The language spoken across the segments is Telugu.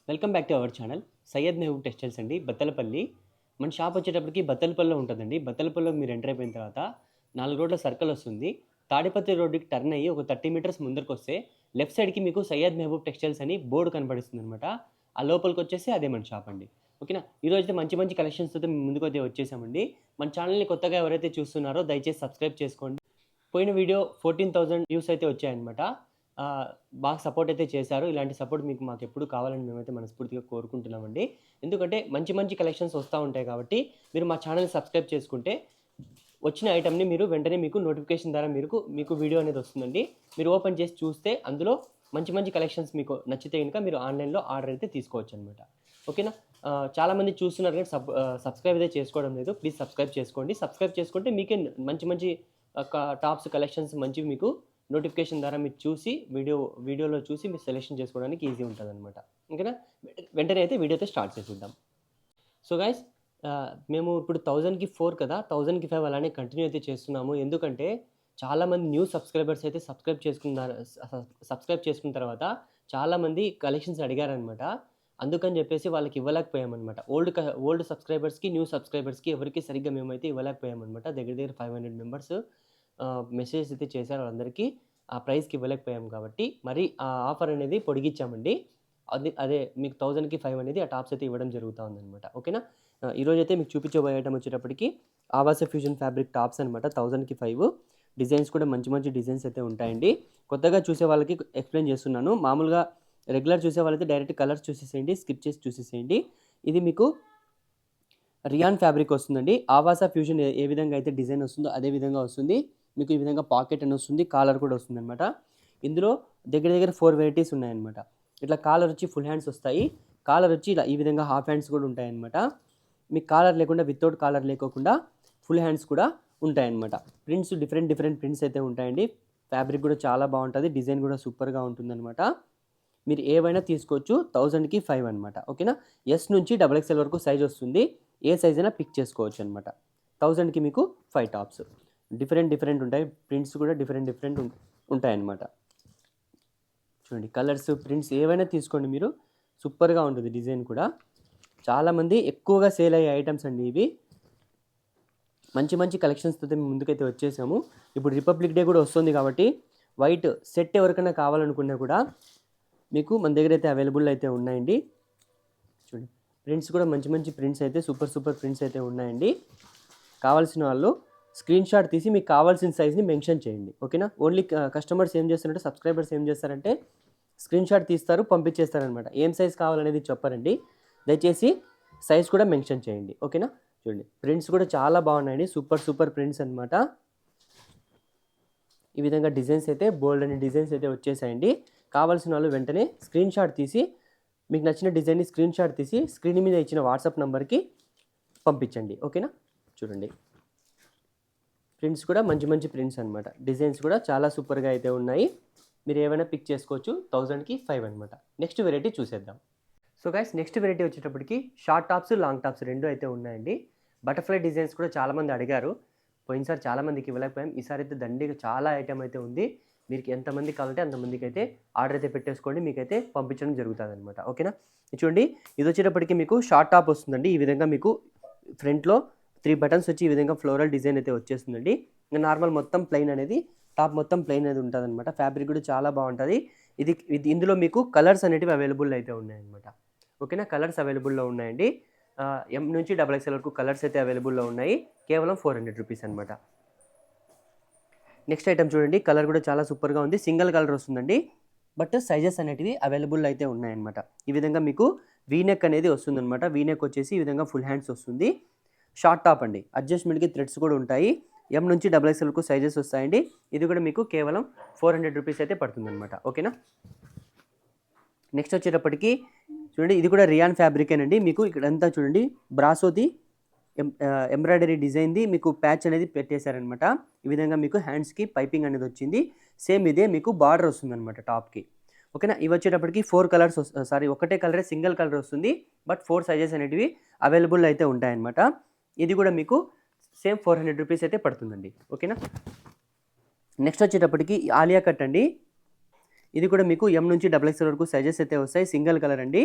Welcome back to our channel Syed Mehboob textiles అండి బత్తలపల్లి. మన షాప్ వచ్చేటప్పటికి బత్తలపల్లిలో ఉంటుందండి. బత్తలపల్లిలో మీరు ఎంటర్ అయిపోయిన తర్వాత 4 రోడ్ల సర్కిల్ వస్తుంది. తాడిపత్రి రోడ్డుకి టర్న్ అయ్యి ఒక 30 మీటర్స్ ముందరికి వస్తే లెఫ్ట్ సైడ్కి మీకు సయ్యద్ మెహబూబ్ టెక్స్టైల్స్ అని బోర్డు కనబడిస్తుంది అనమాట. ఆ లోపలికి వచ్చేసి అదే మన షాప్ అండి. ఓకేనా. ఈరోజు అయితే మంచి మంచి కలెక్షన్స్తో మేము ముందుకు అయితే వచ్చేసామండి. మన ఛానల్ని కొత్తగా ఎవరైతే చూస్తున్నారో దయచేసి సబ్స్క్రైబ్ చేసుకోండి. పోయిన వీడియో 14,000 వ్యూస్ అయితే వచ్చాయన్నమాట. బాగా సపోర్ట్ అయితే చేశారు. ఇలాంటి సపోర్ట్ మీకు మాకెప్పుడు కావాలని మేమైతే మనస్ఫూర్తిగా కోరుకుంటున్నామండి. ఎందుకంటే మంచి మంచి కలెక్షన్స్ వస్తూ ఉంటాయి కాబట్టి మీరు మా ఛానల్ని సబ్స్క్రైబ్ చేసుకుంటే వచ్చిన ఐటెంని మీరు వెంటనే మీకు నోటిఫికేషన్ ద్వారా మీకు వీడియో అనేది వస్తుందండి. మీరు ఓపెన్ చేసి చూస్తే అందులో మంచి మంచి కలెక్షన్స్ మీకు నచ్చితే కనుక మీరు ఆన్లైన్లో ఆర్డర్ అయితే తీసుకోవచ్చు అనమాట. ఓకేనా. చాలామంది చూస్తున్నారు కానీ సబ్స్క్రైబ్ అయితే చేసుకోవడం లేదు. ప్లీజ్ సబ్స్క్రైబ్ చేసుకోండి. సబ్స్క్రైబ్ చేసుకుంటే మీకే మంచి మంచి టాప్స్ కలెక్షన్స్ మంచివి మీకు నోటిఫికేషన్ ద్వారా మీరు చూసి వీడియోలో చూసి మీరు సెలెక్షన్ చేసుకోవడానికి ఈజీ ఉంటుందన్నమాట. ఓకేనా. వెంటనే అయితే వీడియో అయితే స్టార్ట్ చేసేద్దాం. సో గైస్, మేము ఇప్పుడు 1000కి 4 కదా, 1000కి 5 అలానే కంటిన్యూ అయితే చేస్తున్నాము. ఎందుకంటే చాలామంది న్యూ సబ్స్క్రైబర్స్ అయితే సబ్స్క్రైబ్ చేసుకున్న తర్వాత చాలామంది కలెక్షన్స్ అడిగారనమాట. అందుకని చెప్పేసి వాళ్ళకి ఇవ్వలేకపోయామన్నమాట. ఓల్డ్ సబ్స్క్రైబర్స్కి న్యూ సబ్స్క్రైబర్స్కి ఎవరికి సరిగ్గా మేమైతే ఇవ్వలేకపోయామన్నమాట. దగ్గర 500 మెంబర్స్ మెసేజ్ అయితే చేశారు. వాళ్ళందరికీ ఆ ప్రైస్కి ఇవ్వలేకపోయాము కాబట్టి మరి ఆ ఆఫర్ అనేది పొడిగించామండి. అదే మీకు 1000కి 5 అనేది ఆ టాప్స్ అయితే ఇవ్వడం జరుగుతూ ఉందన్నమాట. ఓకేనా. ఈరోజైతే మీకు చూపించబోయే ఐటమ్ వచ్చేటప్పటికి ఆవాస ఫ్యూజన్ ఫ్యాబ్రిక్ టాప్స్ అనమాట. 1000కి 5 డిజైన్స్ కూడా మంచి మంచి డిజైన్స్ అయితే ఉంటాయండి. కొత్తగా చూసే వాళ్ళకి ఎక్స్ప్లెయిన్ చేస్తున్నాను. మామూలుగా రెగ్యులర్ చూసే వాళ్ళైతే డైరెక్ట్ కలర్స్ చూసేసేయండి, స్కిప్ చేసి చూసేసేయండి. ఇది మీకు రియాన్ ఫ్యాబ్రిక్ వస్తుందండి. ఆవాస ఫ్యూజన్ ఏ విధంగా అయితే డిజైన్ వస్తుందో అదే విధంగా వస్తుంది. మీకు ఈ విధంగా పాకెట్ అని వస్తుంది, కాలర్ కూడా వస్తుంది అనమాట. ఇందులో దగ్గర 4 వెరైటీస్ ఉన్నాయన్నమాట. ఇట్లా కాలర్ వచ్చి ఫుల్ హ్యాండ్స్ వస్తాయి. కాలర్ వచ్చి ఇలా ఈ విధంగా హాఫ్ హ్యాండ్స్ కూడా ఉంటాయన్నమాట. మీకు కాలర్ లేకుండా వితౌట్ కాలర్ లేకోకుండా ఫుల్ హ్యాండ్స్ కూడా ఉంటాయన్నమాట. ప్రింట్స్ డిఫరెంట్ ప్రింట్స్ అయితే ఉంటాయండి. ఫ్యాబ్రిక్ కూడా చాలా బాగుంటుంది, డిజైన్ కూడా సూపర్గా ఉంటుందన్నమాట. మీరు ఏవైనా తీసుకోవచ్చు. 1000కి 5 అనమాట. ఓకేనా. ఎస్ నుంచి XXL వరకు సైజ్ వస్తుంది. ఏ సైజ్ అయినా పిక్ చేసుకోవచ్చు అనమాట. 1000కి మీకు 5 టాప్స్ డిఫరెంట్ ఉంటాయి. ప్రింట్స్ కూడా డిఫరెంట్ ఉంటాయన్నమాట. చూడండి, కలర్స్ ప్రింట్స్ ఏవైనా తీసుకోండి మీరు. సూపర్గా ఉంటుంది డిజైన్ కూడా. చాలామంది ఎక్కువగా సేల్ అయ్యే ఐటమ్స్ అండి ఇవి. మంచి కలెక్షన్స్తో మేము ముందుకైతే వచ్చేసాము. ఇప్పుడు రిపబ్లిక్ డే కూడా వస్తుంది కాబట్టి వైట్ సెట్ ఎవరికైనా కావాలనుకున్నా కూడా మీకు మన దగ్గర అయితే అవైలబుల్ అయితే ఉన్నాయండి. చూడండి, ప్రింట్స్ కూడా మంచి ప్రింట్స్ అయితే సూపర్ ప్రింట్స్ అయితే ఉన్నాయండి. కావాల్సిన వాళ్ళు స్క్రీన్ షాట్ తీసి మీకు కావాల్సిన సైజ్ని మెన్షన్ చేయండి. ఓకేనా. ఓన్లీ కస్టమర్స్ ఏం చేస్తారంటే, సబ్స్క్రైబర్స్ ఏం చేస్తారంటే స్క్రీన్ షాట్ తీస్తారు, పంపించేస్తారనమాట. ఏం సైజ్ కావాలనేది చెప్పరండి. దయచేసి సైజ్ కూడా మెన్షన్ చేయండి. ఓకేనా. చూడండి, ప్రింట్స్ కూడా చాలా బాగున్నాయండి. సూపర్ ప్రింట్స్ అనమాట. ఈ విధంగా డిజైన్స్ అయితే బోల్డ్ అనే డిజైన్స్ అయితే వచ్చేసాయండి. కావాల్సిన వాళ్ళు వెంటనే స్క్రీన్ షాట్ తీసి మీకు నచ్చిన డిజైన్ని స్క్రీన్ షాట్ తీసి స్క్రీన్ మీద ఇచ్చిన వాట్సాప్ నెంబర్కి పంపించండి. ఓకేనా. చూడండి, ప్రింట్స్ కూడా మంచి ప్రింట్స్ అనమాట. డిజైన్స్ కూడా చాలా సూపర్గా అయితే ఉన్నాయి. మీరు ఏమైనా పిక్ చేసుకోవచ్చు. 1000కి 5 అనమాట. నెక్స్ట్ వెరైటీ చూసేద్దాం. సో గైస్, నెక్స్ట్ వెరైటీ వచ్చేటప్పటికి షార్ట్ టాప్స్, లాంగ్ టాప్స్ రెండు అయితే ఉన్నాయండి. బటర్ఫ్లై డిజైన్స్ కూడా చాలామంది అడిగారు. పోయినసారి చాలామందికి ఇవ్వలేకపోయాం. ఈసారి అయితే దండిగా చాలా ఐటమ్ అయితే ఉంది. మీకు ఎంతమంది కావాలంటే అంతమందికి అయితే ఆర్డర్ అయితే పెట్టేసుకోండి. మీకైతే పంపించడం జరుగుతుంది అనమాట. ఓకేనా. చూడండి, ఇది వచ్చేటప్పటికి మీకు షార్ట్ టాప్ వస్తుందండి. ఈ విధంగా మీకు ఫ్రంట్లో 3 బటన్స్ వచ్చి ఈ విధంగా ఫ్లోరల్ డిజైన్ అయితే వచ్చేస్తుందండి. నార్మల్ మొత్తం ప్లెయిన్ అనేది, టాప్ మొత్తం ప్లెయిన్ అనేది ఉంటుంది అనమాట. ఫ్యాబ్రిక్ కూడా చాలా బాగుంటుంది. ఇందులో మీకు కలర్స్ అనేటివి అవైలబుల్ అయితే ఉన్నాయన్నమాట. ఓకేనా. కలర్స్ అవైలబుల్లో ఉన్నాయండి. M నుంచి XXL వరకు కలర్స్ అయితే అవైలబుల్లో ఉన్నాయి. కేవలం 400 రూపీస్ అనమాట. నెక్స్ట్ ఐటమ్ చూడండి, కలర్ కూడా చాలా సూపర్గా ఉంది. సింగిల్ కలర్ వస్తుందండి. బట్ సైజెస్ అనేటివి అవైలబుల్ అయితే ఉన్నాయన్నమాట. ఈ విధంగా మీకు వీనెక్ అనేది వస్తుందన్నమాట. వీనెక్ వచ్చేసి ఈ విధంగా ఫుల్ హ్యాండ్స్ వస్తుంది. షార్ట్ టాప్ అండి. అడ్జస్ట్మెంట్కి థ్రెడ్స్ కూడా ఉంటాయి. M నుంచి XXL వరకు సైజెస్ వస్తాయండి. ఇది కూడా మీకు కేవలం 400 రూపీస్ అయితే పడుతుందన్నమాట. ఓకేనా. నెక్స్ట్ వచ్చేటప్పటికి చూడండి, ఇది కూడా రియాన్ ఫ్యాబ్రికేనండి. మీకు ఇక్కడంతా చూడండి బ్రాసోది ఎంబ్రాయిడరీ డిజైన్ది మీకు ప్యాచ్ అనేది పెట్టేశారనమాట. ఈ విధంగా మీకు హ్యాండ్స్కి పైపింగ్ అనేది వచ్చింది. సేమ్ ఇదే మీకు బార్డర్ వస్తుందన్నమాట టాప్కి. ఓకేనా. ఇవి వచ్చేటప్పటికి 4 కలర్స్ ఒకటే కలరే, సింగిల్ కలర్ వస్తుంది. బట్ 4 సైజెస్ అనేటివి అవైలబుల్ అయితే ఉంటాయన్నమాట. ఇది కూడా మీకు సేమ్ 400 రూపీస్ అయితే పడుతుందండి. ఓకేనా. నెక్స్ట్ వచ్చేటప్పటికి ఆలియా కట్ అండి. ఇది కూడా మీకు M నుంచి XXL వరకు సైజెస్ అయితే వస్తాయి. సింగిల్ కలర్ అండి.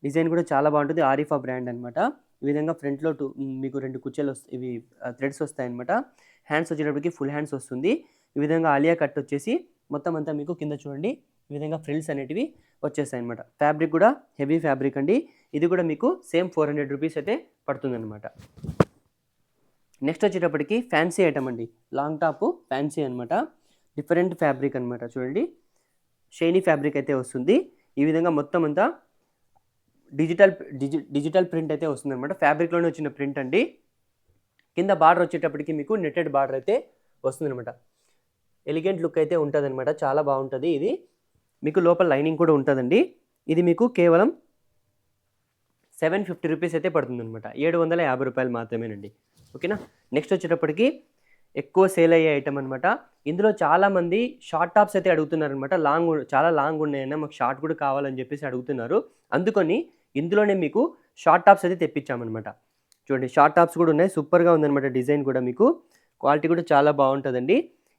డిజైన్ కూడా చాలా బాగుంటుంది. ఆరిఫా బ్రాండ్ అనమాట. ఈ విధంగా ఫ్రంట్‌లో మీకు 2 కుచ్చెలు ఇవి థ్రెడ్స్ వస్తాయన్నమాట. హ్యాండ్స్ వచ్చేటప్పటికి ఫుల్ హ్యాండ్స్ వస్తుంది. ఈ విధంగా ఆలియా కట్ వచ్చేసి మొత్తం అంతా మీకు కింద చూడండి ఈ విధంగా ఫ్రిల్స్ అనేటివి వచ్చేస్తాయన్నమాట. ఫ్యాబ్రిక్ కూడా హెవీ ఫ్యాబ్రిక్ అండి. ఇది కూడా మీకు సేమ్ 400 రూపీస్ అయితే పడుతుందన్నమాట. నెక్స్ట్ వచ్చేటప్పటికి ఫ్యాన్సీ ఐటమ్ అండి. లాంగ్ టాప్ ఫ్యాన్సీ అనమాట. డిఫరెంట్ ఫ్యాబ్రిక్ అనమాట. చూడండి షైనీ ఫ్యాబ్రిక్ అయితే వస్తుంది. ఈ విధంగా మొత్తం అంతా డిజిటల్ ప్రింట్ అయితే వస్తుంది అనమాట. ఫ్యాబ్రిక్లోనే వచ్చిన ప్రింట్ అండి. కింద బార్డర్ వచ్చేటప్పటికి మీకు నెట్టెడ్ బార్డర్ అయితే వస్తుంది అనమాట. ఎలిగెంట్ లుక్ అయితే ఉంటుంది అనమాట. చాలా బాగుంటుంది. ఇది మీకు లోపల లైనింగ్ కూడా ఉంటుందండి. ఇది మీకు కేవలం 750 రూపీస్ అయితే పడుతుంది అనమాట. 750 రూపాయలు మాత్రమేనండి. ఓకేనా. నెక్స్ట్ వచ్చేటప్పటికి ఎక్కువ సేల్ అయ్యే ఐటమ్ అనమాట. ఇందులో చాలామంది షార్ట్ టాప్స్ అయితే అడుగుతున్నారనమాట. చాలా లాంగ్ ఉన్నాయన్నా మాకు షార్ట్ కూడా కావాలని చెప్పేసి అడుగుతున్నారు. అందుకని ఇందులోనే మీకు షార్ట్ టాప్స్ అయితే తెప్పించామన్నమాట. చూడండి షార్ట్ టాప్స్ కూడా ఉన్నాయి. సూపర్గా ఉందన్నమాట. డిజైన్ కూడా మీకు క్వాలిటీ కూడా చాలా బాగుంటుందండి.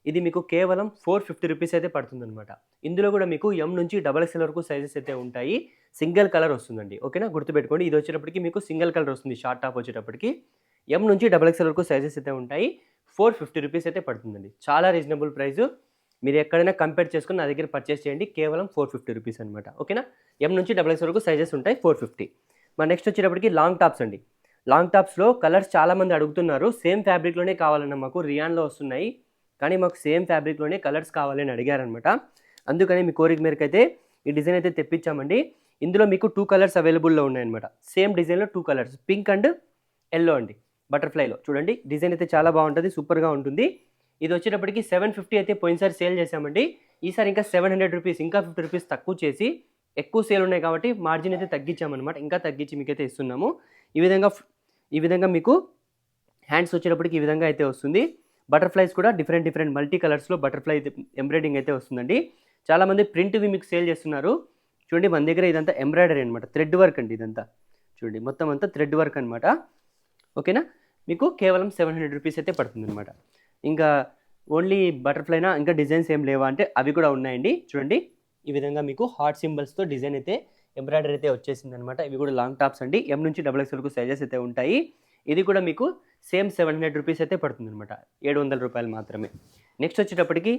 ఇది మీకు కేవలం 450 రూపీస్ అయితే పడుతుందన్నమాట. ఇందులో కూడా మీకు ఎం నుంచి XXL వరకు సైజెస్ అయితే ఉంటాయి. సింగిల్ కలర్ వస్తుందండి. ఓకేనా, గుర్తుపెట్టుకోండి. ఇది వచ్చేటప్పటికి మీకు సింగిల్ కలర్ వస్తుంది. షార్ట్ టాప్ వచ్చేటప్పటికి ఎం నుంచి XXL వరకు సైజెస్ అయితే ఉంటాయి. 450 రూపీస్ అయితే పడుతుందండి. చాలా రీజనబుల్ ప్రైస్. మీరు ఎక్కడైనా కంపేర్ చేసుకుని నా దగ్గర పర్చేస్ చేయండి. కేవలం 450 రూపీస్ అనమాట. ఓకేనా. ఎం నుంచి XXL వరకు సైజెస్ ఉంటాయి. 450. మరి నెక్స్ట్ వచ్చేటప్పటికి లాంగ్ టాప్స్ అండి. లాంగ్ టాప్స్లో కలర్స్ చాలామంది అడుగుతున్నారు. సేమ్ ఫ్యాబ్రిక్లోనే కావాలన్న మాకు రియాన్లో వస్తున్నాయి, కానీ మాకు సేమ్ ఫ్యాబ్రిక్లోనే కలర్స్ కావాలని అడిగారనమాట. అందుకని మీ కోరిక మేరకు అయితే ఈ డిజైన్ అయితే తెప్పించామండి. ఇందులో మీకు 2 కలర్స్ అవైలబుల్లో ఉన్నాయన్నమాట. సేమ్ డిజైన్లో 2 కలర్స్, పింక్ అండ్ ఎల్లో అండి. బటర్ఫ్లైలో చూడండి డిజైన్ అయితే చాలా బాగుంటుంది. సూపర్గా ఉంటుంది. ఇది వచ్చేటప్పటికి 750 అయితే పోయినసారి సేల్ చేసామండి. ఈసారి ఇంకా 700 రూపీస్, ఇంకా 50 రూపీస్ తక్కువ చేసి, ఎక్కువ సేల్ ఉన్నాయి కాబట్టి మార్జిన్ అయితే తగ్గించామన్నమాట. ఇంకా తగ్గించి మీకైతే ఇస్తున్నాము. ఈ విధంగా మీకు హ్యాండ్స్ వచ్చేటప్పటికి ఈ విధంగా అయితే వస్తుంది. బటర్ఫ్లైస్ కూడా డిఫరెంట్ మల్టీ కలర్స్లో బటర్ఫ్లై ఎంబ్రాయిడింగ్ అయితే వస్తుందండి. చాలామంది ప్రింట్వి మీకు సేల్ చేస్తున్నారు. చూడండి మన దగ్గర ఇదంతా ఎంబ్రాయిడరీ అనమాట. థ్రెడ్ వర్క్ అండి ఇదంతా. చూడండి మొత్తం అంతా థ్రెడ్ వర్క్ అనమాట. ఓకేనా. మీకు కేవలం 700 రూపీస్ అయితే పడుతుందన్నమాట. ఇంకా ఓన్లీ బటర్ఫ్లైనా, ఇంకా డిజైన్స్ ఏం లేవా అంటే అవి కూడా ఉన్నాయండి. చూడండి ఈ విధంగా మీకు హార్ట్ సింబల్స్తో డిజైన్ అయితే ఎంబ్రాయిడరీ అయితే వచ్చేసింది అనమాట. ఇవి కూడా లాంగ్ టాప్స్ అండి. ఎం నుంచి XXL వరకు సైజెస్ అయితే ఉంటాయి. ఇది కూడా మీకు సేమ్ 700 రూపీస్ అయితే పడుతుంది అనమాట. 700 రూపాయలు మాత్రమే. నెక్స్ట్ వచ్చేటప్పటికి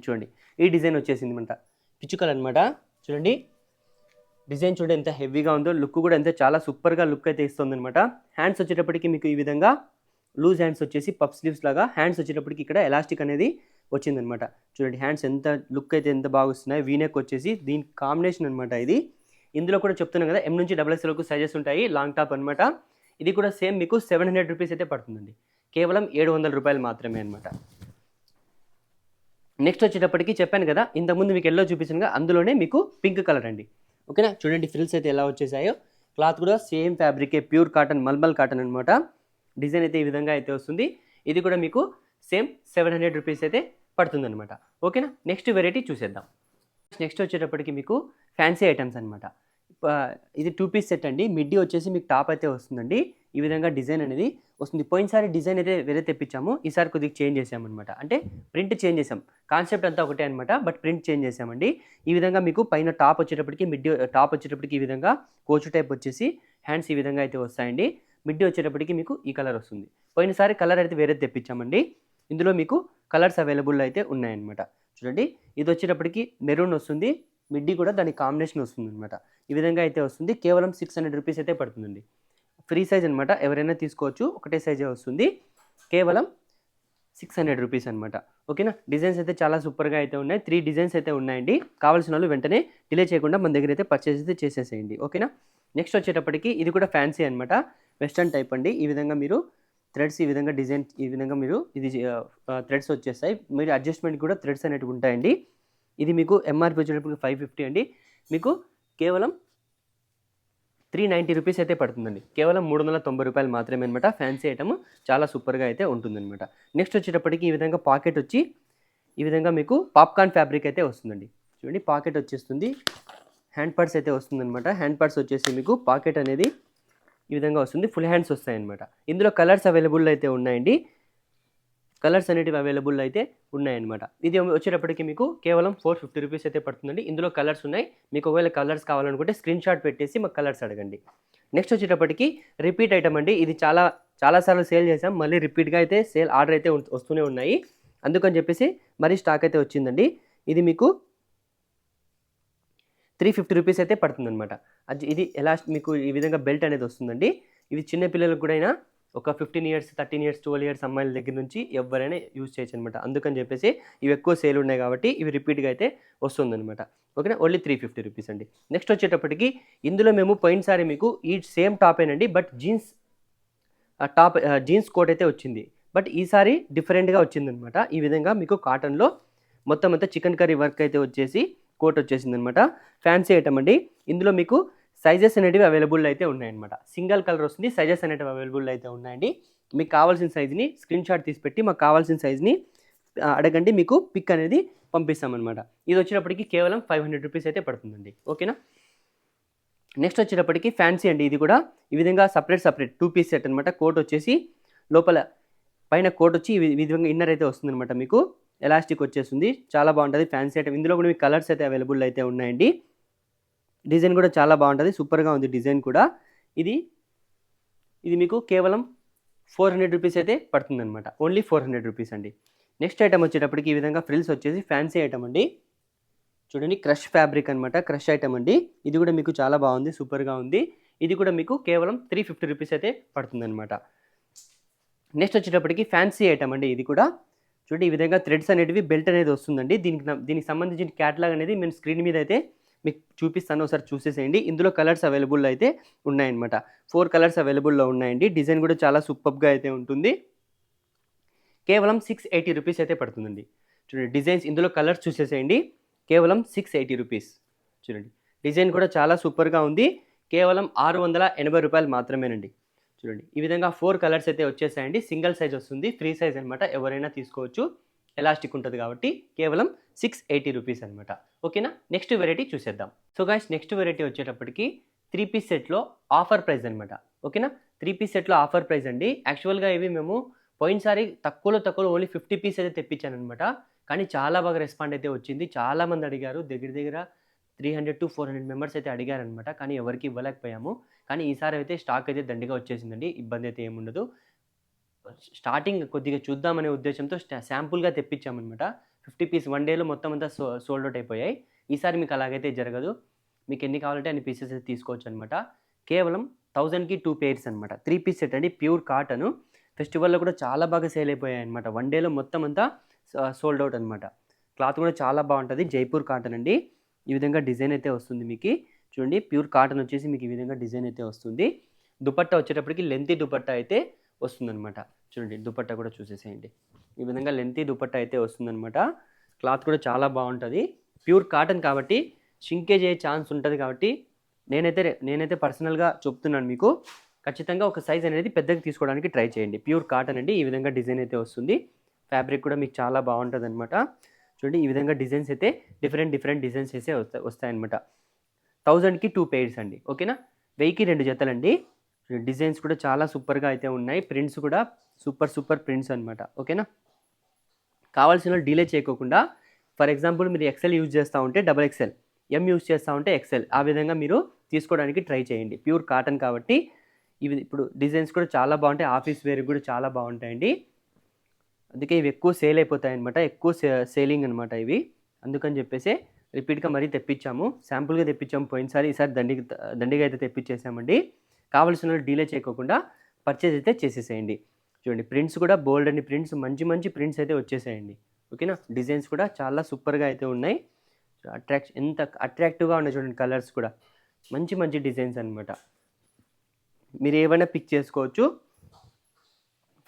చూడండి ఈ డిజైన్ వచ్చేసింది అనమాట. పిచ్చుకలు అనమాట. చూడండి డిజైన్ చూడండి ఎంత హెవీగా ఉందో. లుక్ కూడా ఎంత చాలా సూపర్గా లుక్ అయితే ఇస్తుంది అనమాట. హ్యాండ్స్ వచ్చేటప్పటికి మీకు ఈ విధంగా లూజ్ హ్యాండ్స్ వచ్చేసి పఫ్ స్లీవ్స్ లాగా. హ్యాండ్స్ వచ్చేటప్పటికి ఇక్కడ ఎలాస్టిక్ అనేది వచ్చిందనమాట. చూడండి హ్యాండ్స్ ఎంత లుక్ అయితే ఎంత బాగా వస్తున్నాయి. వీనెక్ వచ్చేసి దీని కాంబినేషన్ అనమాట ఇది. ఇందులో కూడా చెప్తున్నాం కదా ఎం నుంచి XXL వరకు సైజెస్ ఉంటాయి. లాంగ్ టాప్ అనమాట. ఇది కూడా సేమ్ మీకు 700 రూపీస్ అయితే పడుతుందండి. కేవలం 700 రూపాయలు మాత్రమే అనమాట. నెక్స్ట్ వచ్చేటప్పటికి చెప్పాను కదా ఇంతకుముందు మీకు ఎల్లో చూపించాను కదా, అందులోనే మీకు పింక్ కలర్ అండి. ఓకేనా. చూడండి ఫ్రిల్స్ అయితే ఎలా వచ్చేసాయో. క్లాత్ కూడా సేమ్ ఫ్యాబ్రికే, ప్యూర్ కాటన్, మల్మల్ కాటన్ అనమాట. డిజైన్ అయితే ఈ విధంగా అయితే వస్తుంది. ఇది కూడా మీకు సేమ్ 700 రూపీస్ అయితే పడుతుందన్నమాట. ఓకేనా. నెక్స్ట్ వెరైటీ చూసేద్దాం. నెక్స్ట్ వచ్చేటప్పటికి మీకు ఫ్యాన్సీ ఐటమ్స్ అనమాట. ఇది 2 పీస్ సెట్ అండి. మిడ్డీ వచ్చేసి మీకు టాప్ అయితే వస్తుందండి. ఈ విధంగా డిజైన్ అనేది వస్తుంది. పోయినసారి డిజైన్ అయితే వేరే తెప్పించాము. ఈసారి కొద్దిగా చేంజ్ చేసామన్నమాట. అంటే ప్రింట్ చేంజ్ చేసాం. కాన్సెప్ట్ అంతా ఒకటే అనమాట, బట్ ప్రింట్ చేంజ్ చేసామండి. ఈ విధంగా మీకు పైన టాప్ వచ్చేటప్పటికి మిడ్డీ టాప్ వచ్చేటప్పటికి ఈ విధంగా కోచు టైప్ వచ్చేసి హ్యాండ్స్ ఈ విధంగా అయితే వస్తాయండి. మిడ్డీ వచ్చేటప్పటికి మీకు ఈ కలర్ వస్తుంది. పోయినసారి కలర్ అయితే వేరే తెప్పించామండి. ఇందులో మీకు కలర్స్ అవైలబుల్ అయితే ఉన్నాయన్నమాట. చూడండి ఇది వచ్చేటప్పటికి మెరూన్ వస్తుంది. మిడ్డీ కూడా దాని కాంబినేషన్ వస్తుంది అనమాట. ఈ విధంగా అయితే వస్తుంది. కేవలం 600 రూపీస్ అయితే పడుతుందండి. ఫ్రీ సైజ్ అనమాట. ఎవరైనా తీసుకోవచ్చు. ఒకటే సైజే వస్తుంది. కేవలం 600 రూపీస్ అనమాట. ఓకేనా. డిజైన్స్ అయితే చాలా సూపర్గా అయితే ఉన్నాయి. 3 డిజైన్స్ అయితే ఉన్నాయండి. కావాల్సిన వాళ్ళు వెంటనే డిలే చేయకుండా మన దగ్గర అయితే పర్చేస్ అయితే చేసేసేయండి. ఓకేనా. నెక్స్ట్ వచ్చేటప్పటికి ఇది కూడా ఫ్యాన్సీ అనమాట. వెస్టర్న్ టైప్ అండి. ఈ విధంగా మీరు థ్రెడ్స్ ఈ విధంగా డిజైన్ ఈ విధంగా మీరు ఇది థ్రెడ్స్ వచ్చేస్తాయి. మీరు అడ్జస్ట్మెంట్ కూడా థ్రెడ్స్ అనేవి ఉంటాయండి. ఇది మీకు ఎంఆర్పి వచ్చేటప్పుడు 550 అండి. మీకు కేవలం 390 రూపీస్ అయితే పడుతుందండి. కేవలం 390 రూపాయలు మాత్రమే అనమాట. ఫ్యాన్సీ ఐటమ్ చాలా సూపర్గా అయితే ఉంటుందన్నమాట. నెక్స్ట్ వచ్చేటప్పటికి ఈ విధంగా పాకెట్ వచ్చి ఈ విధంగా మీకు పాప్కార్న్ ఫ్యాబ్రిక్ అయితే వస్తుందండి. చూడండి పాకెట్ వచ్చేస్తుంది. హ్యాండ్ పర్స్ అయితే వస్తుందన్నమాట. హ్యాండ్ పర్స్ వచ్చేసి మీకు పాకెట్ అనేది ఈ విధంగా వస్తుంది. ఫుల్ హ్యాండ్స్ వస్తాయన్నమాట. ఇందులో కలర్స్ అవైలబుల్ అయితే ఉన్నాయండి. కలర్స్ అనేటివి అవైలబుల్ అయితే ఉన్నాయన్నమాట. ఇది వచ్చేటప్పటికి మీకు కేవలం 450 రూపీస్ అయితే పడుతుందండి. ఇందులో కలర్స్ ఉన్నాయి. మీకు ఒకవేళ కలర్స్ కావాలనుకుంటే స్క్రీన్ షాట్ పెట్టేసి మాకు కలర్స్ అడగండి. నెక్స్ట్ వచ్చేటప్పటికి రిపీట్ ఐటమ్ అండి. ఇది చాలా సార్లు సేల్ చేసాం. మళ్ళీ రిపీట్గా అయితే ఆర్డర్ అయితే వస్తూనే ఉన్నాయి. అందుకని చెప్పేసి మరీ స్టాక్ అయితే వచ్చిందండి. ఇది మీకు 350 రూపీస్ అయితే పడుతుందన్నమాట. ఇది మీకు ఈ విధంగా బెల్ట్ అనేది వస్తుందండి. ఇది చిన్న పిల్లలకు కూడా అయినా ఒక 15 ఇయర్స్ 13 ఇయర్స్ 12 ఇయర్స్ అమ్మాయిల దగ్గర నుంచి ఎవరైనా యూజ్ చేయొచ్చు అనమాట. అందుకని చెప్పేసి ఇవి ఎక్కువ సేల్ ఉన్నాయి కాబట్టి ఇవి రిపీట్గా అయితే వస్తుందన్నమాట. ఓకేనా, ఓన్లీ 350 రూపీస్ అండి. నెక్స్ట్ వచ్చేటప్పటికి ఇందులో మేము పోయినసారి మీకు ఈ సేమ్ టాపేనండి, బట్ జీన్స్ కోట్ అయితే వచ్చింది. బట్ ఈసారి డిఫరెంట్గా వచ్చిందనమాట. ఈ విధంగా మీకు కాటన్లో మొత్తం అంతా చికెన్ కర్రీ వర్క్ అయితే వచ్చేసి కోట్ వచ్చేసింది అనమాట. ఫ్యాన్సీ ఐటమ్ అండి. ఇందులో మీకు సైజెస్ అనేటివి అవైలబుల్ అయితే ఉన్నాయన్నమాట. సింగిల్ కలర్ వస్తుంది. సైజెస్ అనేటివి అవైలబుల్ అయితే ఉన్నాయండి. మీకు కావాల్సిన సైజుని స్క్రీన్ షాట్ తీసి పెట్టి మాకు కావాల్సిన సైజుని అడగండి, మీకు పిక్ అనేది పంపిస్తామన్నమాట. ఇది వచ్చినప్పటికీ కేవలం 500 రూపీస్ అయితే పడుతుందండి. ఓకేనా. నెక్స్ట్ వచ్చేటప్పటికి ఫ్యాన్సీ అండి. ఇది కూడా ఈ విధంగా సపరేట్ 2 పీస్ సెట్ అనమాట. కోట్ వచ్చేసి లోపల పైన కోట్ వచ్చి ఈ విధంగా ఇన్నర్ అయితే వస్తుందన్నమాట. మీకు ఎలాస్టిక్ వచ్చేస్తుంది. చాలా బాగుంటుంది ఫ్యాన్సీ ఐటమ్. ఇందులో కూడా మీకు కలర్స్ అయితే అవైలబుల్ అయితే ఉన్నాయండి. డిజైన్ కూడా చాలా బాగుంటుంది. సూపర్గా ఉంది డిజైన్ కూడా. ఇది మీకు కేవలం 400 రూపీస్ అయితే పడుతుందన్నమాట. ఓన్లీ 400 రూపీస్ అండి. నెక్స్ట్ ఐటమ్ వచ్చేటప్పటికి ఈ విధంగా ఫ్రిల్స్ వచ్చేసి ఫ్యాన్సీ ఐటమ్ అండి. చూడండి, క్రష్ ఫ్యాబ్రిక్ అనమాట. క్రష్ ఐటమ్ అండి. ఇది కూడా మీకు చాలా బాగుంది, సూపర్గా ఉంది. ఇది కూడా మీకు కేవలం 350 రూపీస్ అయితే పడుతుందన్నమాట. నెక్స్ట్ వచ్చేటప్పటికి ఫ్యాన్సీ ఐటమ్ అండి. ఇది కూడా చూడండి, ఈ విధంగా థ్రెడ్స్ అనేటివి బెల్ట్ అనేది వస్తుందండి. దీనికి సంబంధించిన క్యాటలాగ్ అనేది నేను స్క్రీన్ మీద అయితే మీకు చూపిస్తాను, ఒకసారి చూసేసేయండి. ఇందులో కలర్స్ అవైలబుల్ అయితే ఉన్నాయన్నమాట. 4 కలర్స్ అవైలబుల్లో ఉన్నాయండి. డిజైన్ కూడా చాలా సూపర్గా అయితే ఉంటుంది. కేవలం 680 రూపీస్ అయితే పడుతుందండి. చూడండి డిజైన్స్, ఇందులో కలర్స్ చూసేసేయండి. కేవలం 680 రూపీస్. చూడండి డిజైన్ కూడా చాలా సూపర్గా ఉంది. కేవలం 680 రూపాయలు మాత్రమేనండి. చూడండి ఈ విధంగా 4 కలర్స్ అయితే వచ్చేసాయండి. సింగిల్ సైజ్ వస్తుంది, ఫ్రీ సైజ్ అనమాట. ఎవరైనా తీసుకోవచ్చు. ఎలాస్టిక్ ఉంటుంది కాబట్టి కేవలం 680 రూపీస్ అనమాట. ఓకేనా. నెక్స్ట్ వెరైటీ చూసేద్దాం. సో గైస్, నెక్స్ట్ వెరైటీ వచ్చేటప్పటికి 3 పీస్ సెట్లో ఆఫర్ ప్రైస్ అనమాట. ఓకేనా. 3 పీస్ సెట్లో ఆఫర్ ప్రైస్ అండి. యాక్చువల్గా ఇవి మేము పోయినసారి తక్కువలో ఓన్లీ 50 పీస్ అయితే తెప్పించాను అనమాట. కానీ చాలా బాగా రెస్పాండ్ అయితే వచ్చింది. చాలామంది అడిగారు. దగ్గర 300 to 400 మెంబర్స్ అయితే అడిగారనమాట. కానీ ఎవరికి ఇవ్వలేకపోయాము. కానీ ఈసారి అయితే స్టాక్ అయితే దండిగా వచ్చేసిందండి. ఇబ్బంది అయితే ఏముండదు. స్టార్టింగ్ కొద్దిగా చూద్దామనే ఉద్దేశంతో శాంపుల్గా తెప్పించామన్నమాట. 50 పీస్ 1 డేలో మొత్తం అంతా సోల్డ్ అవుట్ అయిపోయాయి. ఈసారి మీకు అలాగైతే జరగదు. మీకు ఎన్ని కావాలంటే అన్ని పీసెస్ అయితే తీసుకోవచ్చు అనమాట. కేవలం 1000కి 2 పేర్స్ అనమాట. 3 పీస్ సెట్ అండి, ప్యూర్ కాటన్. ఫెస్టివల్లో కూడా చాలా బాగా సేల్ అయిపోయాయి అనమాట. 1 డేలో మొత్తం అంతా సోల్డ్ అవుట్ అనమాట. క్లాత్ కూడా చాలా బాగుంటుంది. జైపూర్ కాటన్ అండి. ఈ విధంగా డిజైన్ అయితే వస్తుంది మీకు. చూడండి, ప్యూర్ కాటన్ వచ్చేసి మీకు ఈ విధంగా డిజైన్ అయితే వస్తుంది. దుపట్టా వచ్చేటప్పటికి లెంతీ దుపట్టా అయితే వస్తుందన్నమాట. చూడండి దుపట్టా కూడా చూసేసేయండి. ఈ విధంగా లెంతీ దుపట్టా అయితే వస్తుందన్నమాట. క్లాత్ కూడా చాలా బాగుంటుంది. ప్యూర్ కాటన్ కాబట్టి షింకేజ్ అయ్యే ఛాన్స్ ఉంటుంది కాబట్టి నేనైతే పర్సనల్గా చెప్తున్నాను మీకు. ఖచ్చితంగా ఒక సైజ్ అనేది పెద్దగా తీసుకోవడానికి ట్రై చేయండి. ప్యూర్ కాటన్ అండి. ఈ విధంగా డిజైన్ అయితే వస్తుంది. ఫ్యాబ్రిక్ కూడా మీకు చాలా బాగుంటుంది అనమాట. చూడండి ఈ విధంగా డిజైన్స్ అయితే డిఫరెంట్ డిజైన్స్ అయితే వస్తాయన్నమాట. 1000కి 2 పేర్స్ అండి. ఓకేనా. 1000కి 2 జతలండి. డిజైన్స్ కూడా చాలా సూపర్గా అయితే ఉన్నాయి. ప్రింట్స్ కూడా సూపర్ ప్రింట్స్ అనమాట. ఓకేనా. కావాల్సిన డిలే చేయకోకుండా, ఫర్ ఎగ్జాంపుల్ మీరు ఎక్సెల్ యూజ్ చేస్తూ ఉంటే XXL, M యూజ్ చేస్తూ ఉంటే XL, ఆ విధంగా మీరు తీసుకోవడానికి ట్రై చేయండి. ప్యూర్ కాటన్ కాబట్టి ఇవి ఇప్పుడు డిజైన్స్ కూడా చాలా బాగుంటాయి. ఆఫీస్ వేర్ కూడా చాలా బాగుంటాయండి. అందుకే ఇవి ఎక్కువ సేల్ అయిపోతాయి అనమాట. ఎక్కువ సేలింగ్ అనమాట ఇవి. అందుకని చెప్పేసి రిపీట్గా మరీ తెప్పించాము. శాంపుల్గా తెప్పించాము పోయినసారి. ఈసారి దండిగా అయితే తెప్పించేసామండి. కావాల్సిన డిలే చేయకోకుండా పర్చేజ్ అయితే చేసేసేయండి. చూడండి ప్రింట్స్ కూడా బోల్డ్ అండి. ప్రింట్స్ మంచి ప్రింట్స్ అయితే వచ్చేసాయండి. ఓకేనా. డిజైన్స్ కూడా చాలా సూపర్గా అయితే ఉన్నాయి. ఎంత అట్రాక్టివ్గా ఉన్నాయి చూడండి. కలర్స్ కూడా మంచి డిజైన్స్ అనమాట. మీరు ఏమైనా పిక్ చేసుకోవచ్చు.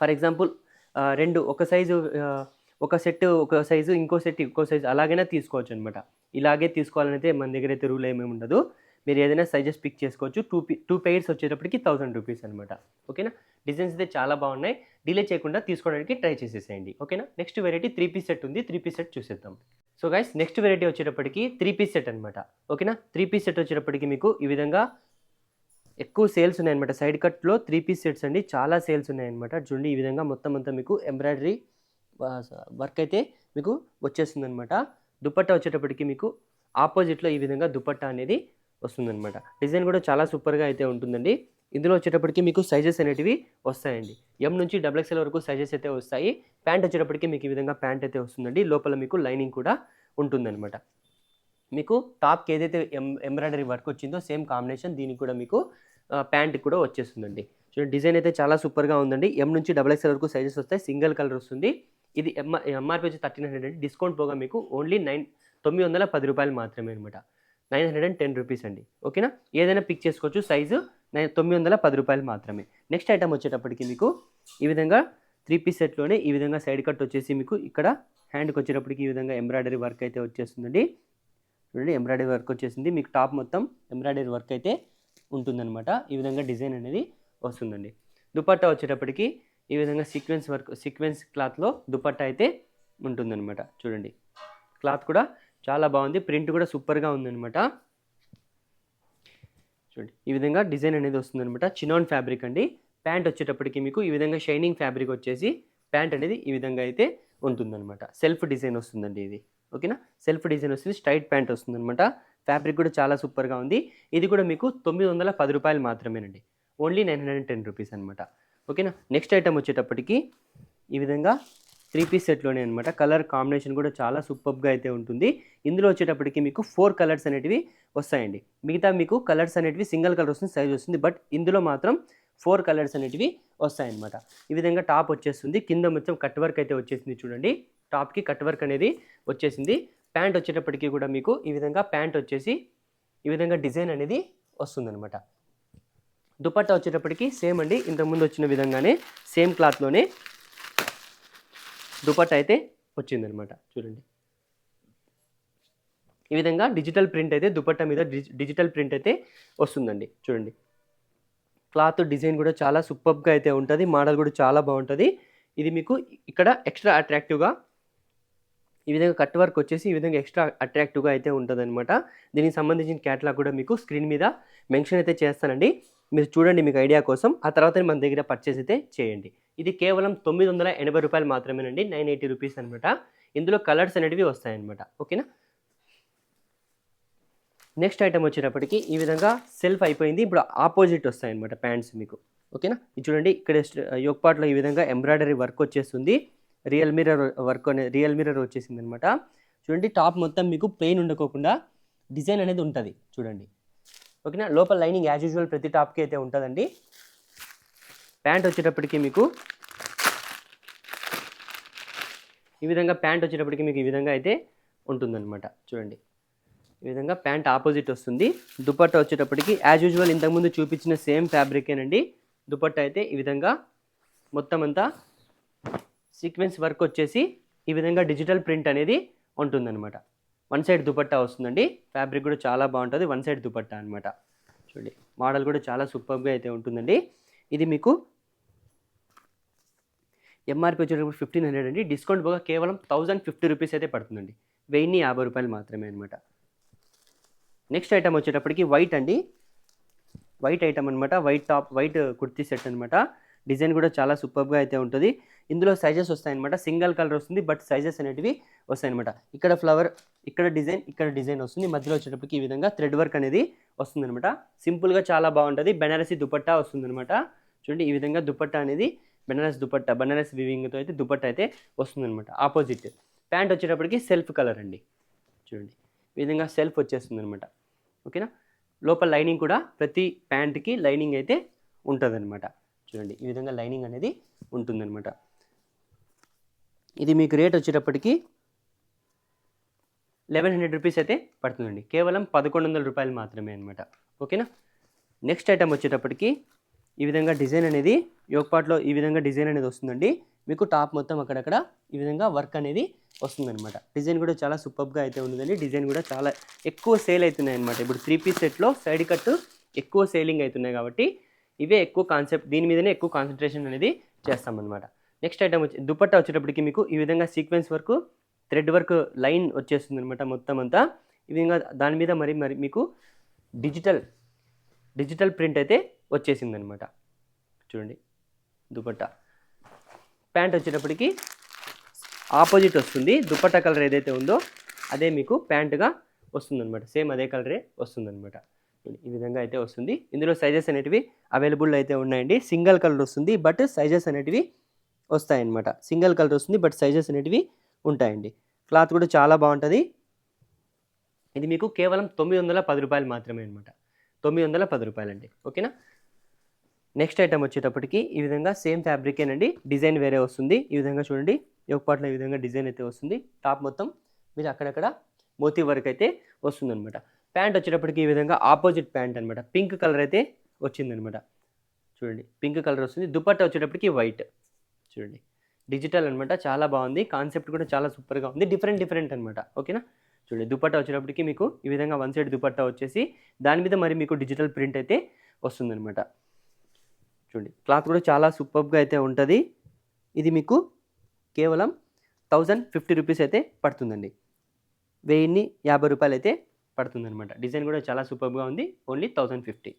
ఫర్ ఎగ్జాంపుల్ 2 ఒక సైజు, ఒక సెట్ ఒక సైజు, ఇంకో సెట్ ఇంకో సైజు అలాగైనా తీసుకోవచ్చు అనమాట. ఇలాగే తీసుకోవాలని అయితే మన దగ్గర అయితే రూల్ ఏమీ ఉండదు. మీరు ఏదైనా సైజెస్ పిక్ చేసుకోవచ్చు. 2 పెయిర్స్ వచ్చేటప్పటికి 1000 రూపీస్ అనమాట. ఓకేనా. డిజైన్స్ అయితే చాలా బాగున్నాయి. డిలే చేయకుండా తీసుకోవడానికి ట్రై చేసేసేయండి. ఓకేనా. నెక్స్ట్ వెరైటీ 3 పీస్ సెట్ ఉంది. 3 పీస్ సెట్ చూసేద్దాం. సో గైస్, నెక్స్ట్ వెరైటీ వచ్చేటప్పటికి 3 పీస్ సెట్ అనమాట. ఓకేనా. 3 పీస్ సెట్ వచ్చేటప్పటికి మీకు ఈ విధంగా ఎక్కువ సేల్స్ ఉన్నాయన్నమాట. సైడ్ కట్లో 3 పీస్ సెట్స్ అండి. చాలా సేల్స్ ఉన్నాయన్నమాట. చూడండి ఈ విధంగా మొత్తం అంతా మీకు ఎంబ్రాయిడరీ వర్క్ అయితే మీకు వచ్చేస్తుందనమాట. దుపట్టా వచ్చేటప్పటికి మీకు ఆపోజిట్లో ఈ విధంగా దుపట్టా అనేది వస్తుందనమాట. డిజైన్ కూడా చాలా సూపర్గా అయితే ఉంటుందండి. ఇందులో వచ్చేటప్పటికి మీకు సైజెస్ అనేటివి వస్తాయండి. ఎం నుంచి డబుల్ ఎక్స్ఎల్ వరకు సైజెస్ అయితే వస్తాయి. ప్యాంట్ వచ్చేటప్పటికి మీకు ఈ విధంగా ప్యాంట్ అయితే వస్తుందండి. లోపల మీకు లైనింగ్ కూడా ఉంటుందన్నమాట. మీకు టాప్కి ఏదైతే ఎంబ్రాయిడరీ వర్క్ వచ్చిందో సేమ్ కాంబినేషన్ దీనికి కూడా మీకు ప్యాంట్ కూడా వచ్చేస్తుందండి. చూడండి డిజైన్ అయితే చాలా సూపర్గా ఉందండి. ఎం నుంచి డబుల్ ఎక్స్ఎల్ వరకు సైజెస్ వస్తాయి. సింగిల్ కలర్ వస్తుంది. ఇది ఎంఆర్పీ వచ్చి 1300 అండి. డిస్కౌంట్ పోగా మీకు ఓన్లీ 910 రూపాయలు మాత్రమే అనమాట. 910 రూపీస్ అండి. ఓకేనా, ఏదైనా పిక్ చేసుకోవచ్చు. సైజు 910 రూపాయలు మాత్రమే. నెక్స్ట్ ఐటమ్ వచ్చేటప్పటికి మీకు ఈ విధంగా 3 పీస్ సెట్లోనే ఈ విధంగా సైడ్ కట్ వచ్చేసి మీకు ఇక్కడ హ్యాండ్కి వచ్చేటప్పటికి ఈ విధంగా ఎంబ్రాయిడరీ వర్క్ అయితే వచ్చేస్తుందండి. చూడండి ఎంబ్రాయిడరీ వర్క్ వచ్చేసింది. మీకు టాప్ మొత్తం ఎంబ్రాయిడరీ వర్క్ అయితే ఉంటుందన్నమాట. ఈ విధంగా డిజైన్ అనేది వస్తుందండి. దుపట్టా వచ్చేటప్పటికి ఈ విధంగా సీక్వెన్స్ క్లాత్లో దుపట్టా అయితే ఉంటుందన్నమాట. చూడండి క్లాత్ కూడా చాలా బాగుంది. ప్రింట్ కూడా సూపర్గా ఉందన్నమాట. చూడండి ఈ విధంగా డిజైన్ అనేది వస్తుందన్నమాట. చినాన్ ఫ్యాబ్రిక్ అండి. ప్యాంట్ వచ్చేటప్పటికి మీకు ఈ విధంగా షైనింగ్ ఫ్యాబ్రిక్ వచ్చేసి ప్యాంట్ అనేది ఈ విధంగా అయితే ఉంటుందన్నమాట. సెల్ఫ్ డిజైన్ వస్తుందండి ఇది. ఓకేనా, సెల్ఫ్ డిజైన్ వస్తుంది. స్ట్రైట్ ప్యాంట్ వస్తుందన్నమాట. ఫ్యాబ్రిక్ కూడా చాలా సూపర్గా ఉంది. ఇది కూడా మీకు 910 రూపాయలు మాత్రమేనండి. ఓన్లీ 910 రూపీస్ అనమాట. ఓకేనా, నెక్స్ట్ ఐటమ్ వచ్చేటప్పటికి ఈ విధంగా 3 పీస్ సెట్లోనే అనమాట. కలర్ కాంబినేషన్ కూడా చాలా సూపర్గా అయితే ఉంటుంది. ఇందులో వచ్చేటప్పటికి మీకు 4 కలర్స్ అనేటివి వస్తాయండి. మిగతా మీకు కలర్స్ అనేటివి సింగిల్ కలర్ వస్తుంది, సైజ్ వస్తుంది. బట్ ఇందులో మాత్రం 4 కలర్స్ అనేటివి వస్తాయన్నమాట. ఈ విధంగా టాప్ వచ్చేస్తుంది. కింద మొత్తం కట్ వర్క్ అయితే వచ్చేసింది. చూడండి టాప్కి కట్ వర్క్ అనేది వచ్చేసింది. ప్యాంట్ వచ్చేటప్పటికి కూడా మీకు ఈ విధంగా ప్యాంట్ వచ్చేసి ఈ విధంగా డిజైన్ అనేది వస్తుందన్నమాట. దుపట్టా వచ్చేటప్పటికి సేమ్ అండి, ఇంతకుముందు వచ్చిన విధంగానే సేమ్ క్లాత్లోనే దుపట్టా అయితే వచ్చిందనమాట. చూడండి ఈ విధంగా డిజిటల్ ప్రింట్ అయితే దుపట్టా మీద డిజిటల్ ప్రింట్ అయితే వస్తుందండి. చూడండి క్లాత్ డిజైన్ కూడా చాలా సూపర్గా అయితే ఉంటుంది. మోడల్ కూడా చాలా బాగుంటుంది. ఇది మీకు ఇక్కడ ఎక్స్ట్రా అట్రాక్టివ్గా ఈ విధంగా కట్ వర్క్ వచ్చేసి ఈ విధంగా ఎక్స్ట్రా అట్రాక్టివ్గా అయితే ఉంటుందన్నమాట. దీనికి సంబంధించిన క్యాటలాగ్ కూడా మీకు స్క్రీన్ మీద మెన్షన్ అయితే చేస్తానండి. మీరు చూడండి మీకు ఐడియా కోసం. ఆ తర్వాత మన దగ్గర పర్చేస్ అయితే చేయండి. ఇది కేవలం 980 రూపాయలు మాత్రమేనండి. 980 రూపీస్ అనమాట. ఇందులో కలర్స్ అనేటివి వస్తాయన్నమాట. ఓకేనా, నెక్స్ట్ ఐటమ్ వచ్చేటప్పటికి ఈ విధంగా సెల్ఫ్ అయిపోయింది. ఇప్పుడు ఆపోజిట్ వస్తాయన్నమాట ప్యాంట్స్ మీకు. ఓకేనా, ఇది చూడండి ఇక్కడ యోక్ పార్ట్లో ఈ విధంగా ఎంబ్రాయిడరీ వర్క్ వచ్చేస్తుంది. రియల్ మిర్రర్ వచ్చేసింది అనమాట. చూడండి టాప్ మొత్తం మీకు ప్లెయిన్ ఉండకోకుండా డిజైన్ అనేది ఉంటుంది. చూడండి ఓకేనా, లోపల లైనింగ్ యాజ్ యూజువల్ ప్రతి టాప్కి అయితే ఉంటుందండి. ప్యాంట్ వచ్చేటప్పటికి మీకు ఈ విధంగా మీకు ఈ విధంగా అయితే ఉంటుందన్నమాట. చూడండి ఈ విధంగా ప్యాంట్ ఆపోజిట్ వస్తుంది. దుపట్టా వచ్చేటప్పటికి యాజ్ యూజువల్ ఇంతకుముందు చూపించిన సేమ్ ఫ్యాబ్రికేనండి. దుపట్టా అయితే ఈ విధంగా మొత్తం అంతా సీక్వెన్స్ వర్క్ వచ్చేసి ఈ విధంగా డిజిటల్ ప్రింట్ అనేది ఉంటుందన్నమాట. వన్ సైడ్ దుపట్టా వస్తుందండి. ఫ్యాబ్రిక్ కూడా చాలా బాగుంటుంది. వన్ సైడ్ దుపట్టా అనమాట. చూడండి మోడల్ కూడా చాలా సూపర్గా అయితే ఉంటుందండి. ఇది మీకు ఎంఆర్పీ వచ్చేటప్పుడు 1500 అండి. డిస్కౌంట్ పోగా కేవలం 1050 రూపీస్ అయితే పడుతుందండి. 1050 రూపాయలు మాత్రమే అనమాట. నెక్స్ట్ ఐటమ్ వచ్చేటప్పటికి వైట్ అండి. వైట్ ఐటమ్ అనమాట. వైట్ కుర్తీ సెట్ అనమాట. డిజైన్ కూడా చాలా సూపర్గా అయితే ఉంటుంది. ఇందులో సైజెస్ వస్తాయన్నమాట. సింగిల్ కలర్ వస్తుంది, బట్ సైజెస్ అనేటివి వస్తాయన్నమాట. ఇక్కడ ఫ్లవర్, ఇక్కడ డిజైన్ వస్తుంది. మధ్యలో వచ్చేటప్పటికి ఈ విధంగా థ్రెడ్ వర్క్ అనేది వస్తుందన్నమాట. సింపుల్గా చాలా బాగుంటుంది. బెనారసీ దుపట్టా వస్తుందన్నమాట. చూడండి ఈ విధంగా దుపట్టా అనేది బెనారస్ వివింగ్తో అయితే దుపట్టా అయితే వస్తుందన్నమాట. ఆపోజిట్ ప్యాంట్ వచ్చేటప్పటికి సెల్ఫ్ కలర్ అండి. చూడండి ఈ విధంగా సెల్ఫ్ వచ్చేస్తుందన్నమాట. ఓకేనా, లోపల లైనింగ్ కూడా ప్రతి ప్యాంట్కి లైనింగ్ అయితే ఉంటుందన్నమాట. చూడండి ఈ విధంగా లైనింగ్ అనేది ఉంటుందన్నమాట. ఇది మీకు రేట్ వచ్చేటప్పటికి 1100 రూపీస్ అయితే పడుతుందండి. కేవలం 1100 రూపాయలు మాత్రమే అనమాట. ఓకేనా, నెక్స్ట్ ఐటమ్ వచ్చేటప్పటికి ఈ విధంగా డిజైన్ అనేది యోక్ పార్ట్లో ఈ విధంగా డిజైన్ అనేది వస్తుందండి. మీకు టాప్ మొత్తం అక్కడక్కడ ఈ విధంగా వర్క్ అనేది వస్తుందన్నమాట. డిజైన్ కూడా చాలా సూపర్గా అయితే ఉంటుందండి. డిజైన్ కూడా చాలా ఎక్కువ సేల్ అవుతున్నాయి అనమాట. ఇప్పుడు 3 పీస్ సెట్లో సైడ్ కట్ ఎక్కువ సేలింగ్ అవుతున్నాయి కాబట్టి ఇవే ఎక్కువ దీని మీదనే ఎక్కువ కాన్సన్ట్రేషన్ అనేది చేస్తామన్నమాట. నెక్స్ట్ ఐటమ్ దుపట్టా వచ్చేటప్పటికి మీకు ఈ విధంగా sequence work, thread work line వచ్చేస్తుంది అనమాట. మొత్తం అంతా ఈ విధంగా దాని మీద మరి మీకు డిజిటల్ ప్రింట్ అయితే వచ్చేసింది అనమాట. చూడండి దుపట్టా. ప్యాంట్ వచ్చేటప్పటికి ఆపోజిట్ వస్తుంది. దుపట్టా కలర్ ఏదైతే ఉందో అదే మీకు ప్యాంటుగా వస్తుందన్నమాట. సేమ్ అదే కలరే వస్తుందన్నమాట. ఈ విధంగా అయితే వస్తుంది. ఇందులో సైజెస్ అనేటివి అవైలబుల్ అయితే ఉన్నాయండి. సింగిల్ కలర్ వస్తుంది, బట్ సైజెస్ అనేటివి వస్తాయన్నమాట. సింగిల్ కలర్ వస్తుంది, బట్ సైజెస్ అనేటివి ఉంటాయండి. క్లాత్ కూడా చాలా బాగుంటుంది. ఇది మీకు కేవలం 910 రూపాయలు మాత్రమే అనమాట. 910 రూపాయలండి. ఓకేనా. నెక్స్ట్ ఐటమ్ వచ్చేటప్పటికి ఈ విధంగా సేమ్ ఫ్యాబ్రికేనండి, డిజైన్ వేరే వస్తుంది. ఈ విధంగా చూడండి, యోక్ పార్ట్లో ఈ విధంగా డిజైన్ అయితే వస్తుంది. టాప్ మొత్తం మీరు అక్కడక్కడ మోతీ వర్క్ అయితే వస్తుందన్నమాట. ప్యాంట్ వచ్చేటప్పటికి ఈ విధంగా ఆపోజిట్ ప్యాంట్ అనమాట. పింక్ కలర్ అయితే వచ్చిందనమాట. చూడండి, పింక్ కలర్ వస్తుంది. దుపట్టా వచ్చేటప్పటికి వైట్. చూడండి, డిజిటల్ అనమాట. చాలా బాగుంది. కాన్సెప్ట్ కూడా చాలా సూపర్గా ఉంది. డిఫరెంట్ అనమాట. ఓకేనా. చూడండి, దుపట్టా వచ్చేటప్పటికి మీకు ఈ విధంగా వన్ సైడ్ దుపట్టా వచ్చేసి దాని మీద మరి మీకు డిజిటల్ ప్రింట్ అయితే వస్తుందన్నమాట. చూడండి, క్లాత్ కూడా చాలా సూపర్గా అయితే ఉంటుంది. ఇది మీకు కేవలం 1050 రూపీస్ అయితే పడుతుందండి. 1050 రూపాయలు అయితే పడుతుందన్నమాట. డిజైన్ కూడా చాలా సూపర్గా ఉంది. ఓన్లీ 1050.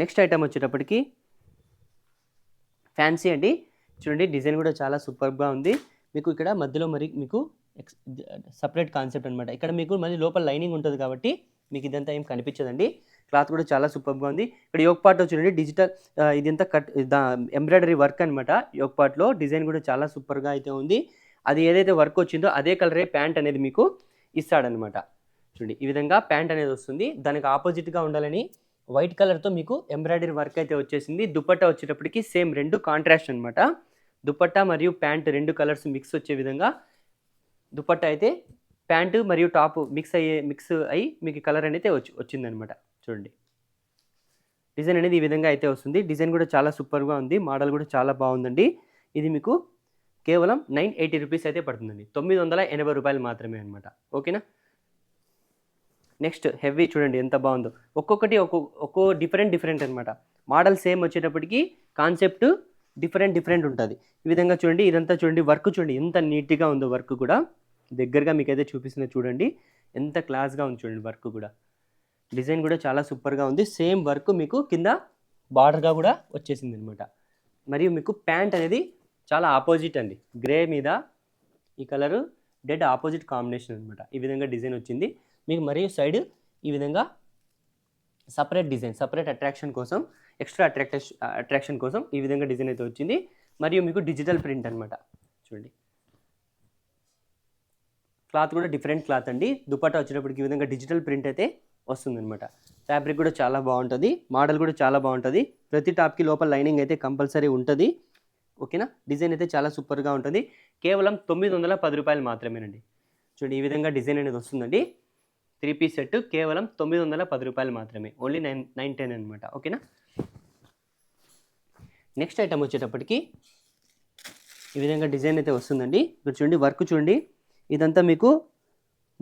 నెక్స్ట్ ఐటమ్ వచ్చేటప్పటికి ఫ్యాన్సీ అండి. చూడండి, డిజైన్ కూడా చాలా సూపర్గా ఉంది. మీకు ఇక్కడ మధ్యలో మరి మీకు సపరేట్ కాన్సెప్ట్ అనమాట. ఇక్కడ మీకు మళ్ళీ లోపల లైనింగ్ ఉంటుంది కాబట్టి మీకు ఇదంతా ఏం కనిపించదండి. క్లాత్ కూడా చాలా సూపర్గా ఉంది. ఇక్కడ యోక్ పార్ట్ చూడండి, డిజిటల్ ఇదంతా ఎంబ్రాయిడరీ వర్క్ అనమాట. యోక్ పార్ట్లో డిజైన్ కూడా చాలా సూపర్గా అయితే ఉంది. అది ఏదైతే వర్క్ వచ్చిందో అదే కలరే ప్యాంట్ అనేది మీకు ఇస్తాడనమాట. చూడండి, ఈ విధంగా ప్యాంట్ అనేది వస్తుంది. దానికి ఆపోజిట్గా ఉండాలని వైట్ కలర్తో మీకు ఎంబ్రాయిడరీ వర్క్ అయితే వచ్చేసింది. దుపట్టా వచ్చేటప్పటికి సేమ్ రెండు కాంట్రాస్ట్ అనమాట. దుపట్టా మరియు ప్యాంట్ రెండు కలర్స్ మిక్స్ వచ్చే విధంగా దుపట్టా అయితే ప్యాంటు మరియు టాప్ మిక్స్ అయ్యి మీకు కలర్ అనేది వచ్చిందనమాట. చూడండి, డిజైన్ అనేది ఈ విధంగా అయితే వస్తుంది. డిజైన్ కూడా చాలా సూపర్గా ఉంది. మోడల్ కూడా చాలా బాగుందండి. ఇది మీకు కేవలం 980 రూపీస్ అయితే పడుతుందండి. 980 రూపాయలు మాత్రమే అనమాట. ఓకేనా. నెక్స్ట్ హెవీ చూడండి ఎంత బాగుందో. ఒక్కొక్కటి ఒక్కో డిఫరెంట్ అనమాట. మోడల్ సేమ్ వచ్చేటప్పటికి కాన్సెప్ట్ డిఫరెంట్ ఉంటుంది. ఈ విధంగా చూడండి, ఇదంతా చూడండి, వర్క్ చూడండి ఎంత నీట్గా ఉందో. వర్క్ కూడా దగ్గరగా మీకైతే చూపిస్తుంది చూడండి, ఎంత క్లాస్గా ఉంది చూడండి. వర్క్ కూడా డిజైన్ కూడా చాలా సూపర్గా ఉంది. సేమ్ వర్క్ మీకు కింద బార్డర్గా కూడా వచ్చేసింది అనమాట. మరియు మీకు ప్యాంట్ అనేది చాలా ఆపోజిట్ అండి. గ్రే మీద ఈ కలరు డెడ్ ఆపోజిట్ కాంబినేషన్ అనమాట. ఈ విధంగా డిజైన్ వచ్చింది మీకు. మరియు సైడ్ ఈ విధంగా సపరేట్ డిజైన్, సపరేట్ అట్రాక్షన్ కోసం, ఎక్స్ట్రా అట్రాక్షన్ కోసం ఈ విధంగా డిజైన్ అయితే వచ్చింది. మరియు మీకు డిజిటల్ ప్రింట్ అనమాట. చూడండి, క్లాత్ కూడా డిఫరెంట్ క్లాత్ అండి. దుపట్టా వచ్చేటప్పటికి ఈ విధంగా డిజిటల్ ప్రింట్ అయితే వస్తుందన్నమాట. ఫ్యాబ్రిక్ కూడా చాలా బాగుంటుంది. మోడల్ కూడా చాలా బాగుంటుంది. ప్రతి టాప్కి లోపల లైనింగ్ అయితే కంపల్సరీ ఉంటుంది. ఓకేనా. డిజైన్ అయితే చాలా సూపర్గా ఉంటుంది. కేవలం 910 రూపాయలు మాత్రమేనండి. చూడండి, ఈ విధంగా డిజైన్ అనేది వస్తుందండి. 3 పీస్ సెట్ కేవలం 910 రూపాయలు మాత్రమే. ఓన్లీ 910 అనమాట. ఓకేనా. నెక్స్ట్ ఐటమ్ వచ్చేటప్పటికి ఈ విధంగా డిజైన్ అయితే వస్తుందండి. ఇక్కడ చూడండి, వర్క్ చూడండి, ఇదంతా మీకు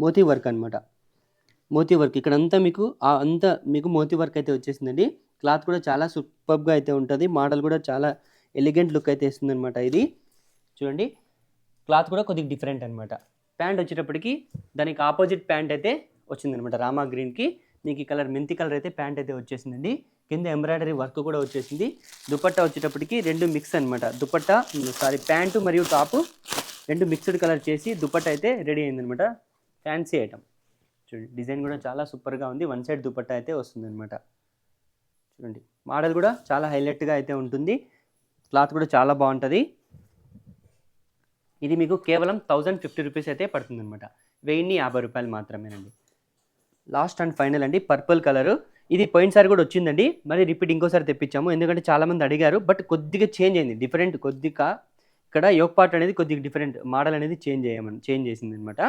మోతీ వర్క్ అనమాట. మోతీ వర్క్ ఇక్కడ అంతా మీకు మోతీ వర్క్ అయితే వచ్చేసిందండి. క్లాత్ కూడా చాలా సూపర్గా అయితే ఉంటుంది. మోడల్ కూడా చాలా ఎలిగెంట్ లుక్ అయితే ఇస్తుంది అనమాట. ఇది చూడండి, క్లాత్ కూడా కొద్దిగా డిఫరెంట్ అనమాట. ప్యాంట్ వచ్చేటప్పటికి దానికి ఆపోజిట్ ప్యాంట్ అయితే వచ్చిందనమాట. రామా గ్రీన్కి మీకు ఈ కలర్ మెంతి కలర్ అయితే ప్యాంట్ అయితే వచ్చేసిందండి. కింద ఎంబ్రాయిడరీ వర్క్ కూడా వచ్చేసింది. దుపట్టా వచ్చేటప్పటికి రెండు మిక్స్ అనమాట. ప్యాంటు మరియు టాపు రెండు మిక్స్డ్ కలర్ చేసి దుపట్టా అయితే రెడీ అయిందనమాట. Fancy item. చూడండి, డిజైన్ కూడా చాలా సూపర్గా ఉంది. వన్ సైడ్ దుపట్టా అయితే వస్తుందన్నమాట. చూడండి, మోడల్ కూడా చాలా హైలైట్గా అయితే ఉంటుంది. క్లాత్ కూడా చాలా బాగుంటుంది. ఇది మీకు కేవలం 1050 రూపీస్ అయితే పడుతుందన్నమాట. 1050 రూపాయలు మాత్రమేనండి. లాస్ట్ అండ్ ఫైనల్ అండి, పర్పుల్ కలరు. ఇది పోయినసారి కూడా వచ్చిందండి, మరి రిపీట్ ఇంకోసారి తెప్పించాము. ఎందుకంటే చాలామంది అడిగారు. బట్ కొద్దిగా చేంజ్ అయింది, డిఫరెంట్ కొద్దిగా. ఇక్కడ యోక్ పార్ట్ అనేది కొద్దిగా డిఫరెంట్ మోడల్ అనేది చేంజ్ చేసింది అనమాట.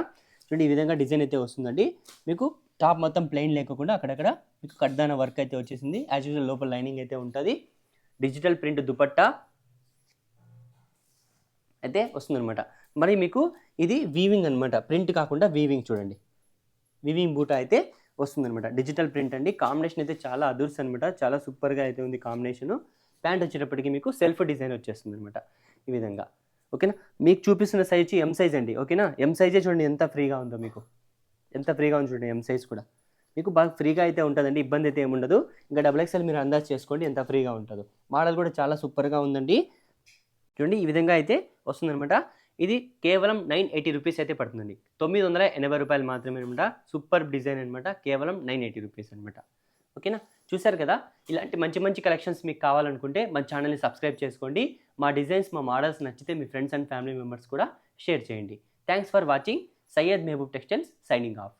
చూడండి, ఈ విధంగా డిజైన్ అయితే వస్తుందండి. మీకు టాప్ మొత్తం ప్లెయిన్ లేకుండా అక్కడక్కడ మీకు కడ్దాన వర్క్ అయితే వచ్చేసింది. యాజ్ యూజువల్ లోపల లైనింగ్ అయితే ఉంటుంది. డిజిటల్ ప్రింట్ దుపట్టా అయితే వస్తుందన్నమాట. మరి మీకు ఇది వీవింగ్ అనమాట, ప్రింట్ కాకుండా వీవింగ్. చూడండి, వీవింగ్ బూటా అయితే వస్తుందన్నమాట. డిజిటల్ ప్రింట్ అండి. కాంబినేషన్ అయితే చాలా అదుర్స్ అనమాట. చాలా సూపర్గా అయితే ఉంది కాంబినేషను. ప్యాంట్ వచ్చేటప్పటికి మీకు సెల్ఫ్ డిజైన్ వచ్చేస్తుంది అనమాట ఈ విధంగా. ఓకేనా. మీకు చూపిస్తున్న సైజ్ ఎం సైజ్ అండి. ఓకేనా. ఎం సైజే చూడండి ఎంత ఫ్రీగా ఉందో మీకు, ఎంత ఫ్రీగా ఉంది చూడండి. ఎం సైజ్ కూడా మీకు బాగా ఫ్రీగా అయితే ఉంటుందండి, ఇబ్బంది అయితే ఏముండదు. ఇంకా XXL మీరు అందాజ్ చేసుకోండి ఎంత ఫ్రీగా ఉంటుందో. మోడల్ కూడా చాలా సూపర్గా ఉందండి. చూడండి, ఈ విధంగా అయితే వస్తుందన్నమాట. ఇది కేవలం 980 రూపీస్ అయితే పడుతుందండి. 980 రూపాయలు మాత్రమే అనమాట. సూపర్ డిజైన్ అనమాట. కేవలం 980 రూపీస్ అనమాట. ఓకేనా? చూసారు కదా! ఇలాంటి మంచి మంచి కలెక్షన్స్ మీకు కావాలనుకుంటే మన ఛానల్‌ని సబ్స్క్రైబ్ చేసుకోండి. మా డిజైన్స్, మా మోడల్స్ నచ్చితే మీ ఫ్రెండ్స్ అండ్ ఫ్యామిలీ మెంబర్స్ కూడా షేర్ చేయండి. Thanks for watching. Syed Mehboob textiles signing off.